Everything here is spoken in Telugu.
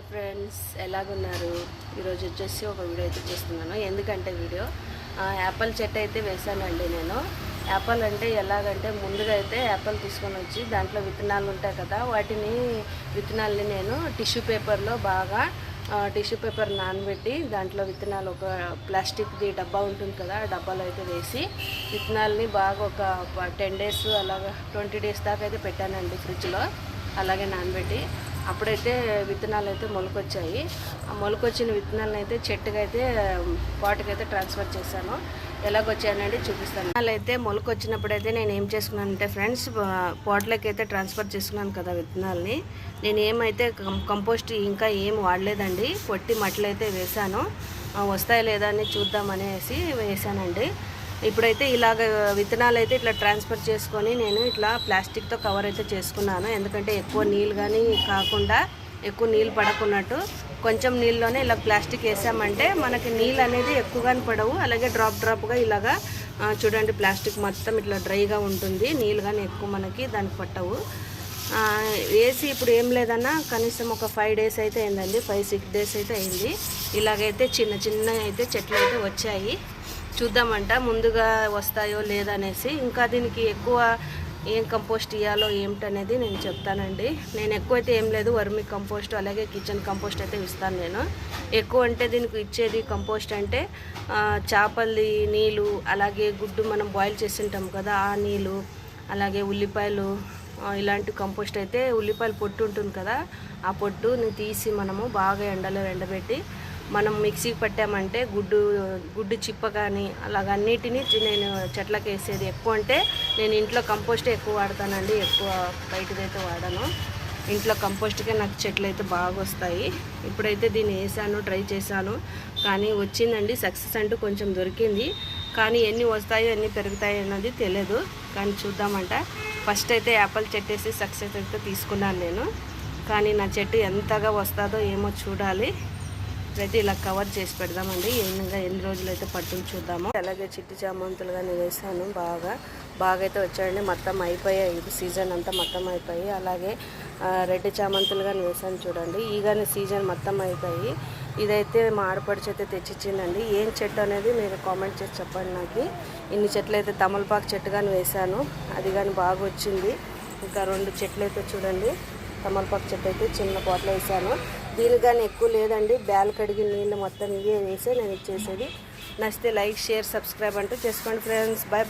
ఫ్రెండ్స్, ఎలాగున్నారు? ఈరోజు వచ్చేసి ఒక వీడియో అయితే చేస్తున్నాను. ఎందుకంటే యాపిల్ చెట్టు అయితే వేసానండి నేను. యాపిల్ అంటే ఎలాగంటే ముందుగా అయితే యాపిల్ తీసుకొని వచ్చి దాంట్లో విత్తనాలు ఉంటాయి కదా, విత్తనాలని నేను టిష్యూ పేపర్లో బాగా టిష్యూ పేపర్ నానబెట్టి దాంట్లో విత్తనాలు ఒక ప్లాస్టిక్ది డబ్బా ఉంటుంది కదా, ఆ డబ్బాలో అయితే వేసి విత్తనాలని బాగా ఒక 10 days అలాగా 20 days దాకా అయితే పెట్టానండి ఫ్రిడ్జ్లో. అలాగే నానబెట్టి అప్పుడైతే విత్తనాలు అయితే మొలకొచ్చాయి. ఆ మొలకొచ్చిన విత్తనాలను అయితే చెట్టుగా అయితే పాట్కి అయితే ట్రాన్స్ఫర్ చేశాను. ఎలాగొచ్చాయనండి చూపిస్తాను. విత్తనాలు అయితే మొలకొచ్చినప్పుడైతే నేను ఏం చేసుకున్నానంటే ఫ్రెండ్స్, పాట్లోకి అయితే ట్రాన్స్ఫర్ చేసుకున్నాను కదా విత్తనాలని. నేను ఏమైతే కంపోస్ట్ ఇంకా ఏం వాడలేదండి, పొట్టి మట్టలు అయితే వేశాను. వస్తాయి లేదా అని చూద్దామనేసి వేసానండి. ఇప్పుడైతే ఇలాగ విత్తనాలు అయితే ఇట్లా ట్రాన్స్ఫర్ చేసుకొని నేను ఇట్లా ప్లాస్టిక్తో కవర్ అయితే చేసుకున్నాను. ఎందుకంటే ఎక్కువ నీళ్ళు కానీ కాకుండా ఎక్కువ నీళ్ళు పడకున్నట్టు కొంచెం నీళ్ళలోనే ఇలా ప్లాస్టిక్ వేసామంటే మనకి నీళ్ళు అనేది ఎక్కువగానే పడవు. అలాగే డ్రాప్గా ఇలాగా చూడండి, ప్లాస్టిక్ మొత్తం ఇట్లా డ్రైగా ఉంటుంది. నీళ్ళు కానీ ఎక్కువ మనకి దానికి పట్టవు. వేసి ఇప్పుడు ఏం లేదన్నా కనీసం ఒక 5 days అయితే అయిందండి, 5-6 days అయితే అయింది. ఇలాగైతే చిన్న అయితే చెట్లు అయితే వచ్చాయి. చూద్దామంట ముందుగా వస్తాయో లేదనేసి. ఇంకా దీనికి ఎక్కువ ఏం కంపోస్ట్ ఇవ్వాలో ఏమిటనేది నేను చెప్తానండి. నేను ఎక్కువైతే ఏం లేదు, వర్మి కంపోస్ట్ అలాగే కిచెన్ కంపోస్ట్ అయితే ఇస్తాను నేను. ఎక్కువ అంటే దీనికి ఇచ్చేది కంపోస్ట్ అంటే చేపల్లి నీళ్ళు, అలాగే గుడ్డు మనం బాయిల్ చేసి ఉంటాం కదా ఆ నీళ్ళు, అలాగే ఉల్లిపాయలు, ఇలాంటి కంపోస్ట్ అయితే ఉల్లిపాయలు పొట్టు ఉంటుంది కదా, ఆ పొట్టుని తీసి మనము బాగా ఎండలో ఎండబెట్టి మనం మిక్సీకి పట్టామంటే గుడ్డు చిప్ప కానీ అలాగ అన్నిటినీ నేను చెట్లకు వేసేది. ఎక్కువ అంటే నేను ఇంట్లో కంపోస్టే ఎక్కువ వాడతానండి, ఎక్కువ బయటదైతే వాడను. ఇంట్లో కంపోస్ట్కే నాకు చెట్లు అయితే బాగా వస్తాయి. ఇప్పుడైతే దీన్ని వేసాను, ట్రై చేశాను, కానీ వచ్చిందండి. సక్సెస్ అంటూ కొంచెం దొరికింది, కానీ ఎన్ని వస్తాయో ఎన్ని పెరుగుతాయో అన్నది తెలియదు. కానీ చూద్దామంట. ఫస్ట్ అయితే యాపిల్ చెట్టు వేసి సక్సెస్ అయితే తీసుకున్నాను నేను, కానీ నా చెట్టు ఎంతగా వస్తుందో ఏమో చూడాలి. ఇప్పుడైతే ఇలా కవర్ చేసి పెడదామండి. ఎన్ని రోజులు అయితే పట్టుని చూద్దాము. అలాగే చిట్టి చామంతులు కానీ వేసాను, బాగా అయితే వచ్చాయండి. మొత్తం అయిపోయాయి, ఇది సీజన్ అంతా మొత్తం అయిపోయి. అలాగే రెడ్ చామంతులు కానీ వేసాను చూడండి, ఈ కానీ సీజన్ మొత్తం అయిపోయి. ఇదైతే మా ఆడపడిచి అయితే తెచ్చిచ్చిందండి. ఏం చెట్టు అనేది మీరు కామెంట్ చేసి చెప్పండి నాకు. ఇన్ని చెట్లు అయితే తమలపాకు చెట్టు కానీ వేసాను, అది కానీ బాగా వచ్చింది. ఇంకా 2 చెట్లు అయితే చూడండి, తమలపాకు చెట్టు అయితే చిన్న పోట్లో వేసాను. దీని కానీ ఎక్కువ లేదండి, బ్యాల్ కడిగి నీళ్ళు మొత్తం ఇవే వేసి నేను ఇచ్చేసేది. నచ్చితే లైక్, షేర్, సబ్స్క్రైబ్ అంటూ చేసుకోండి ఫ్రెండ్స్. బాయ్.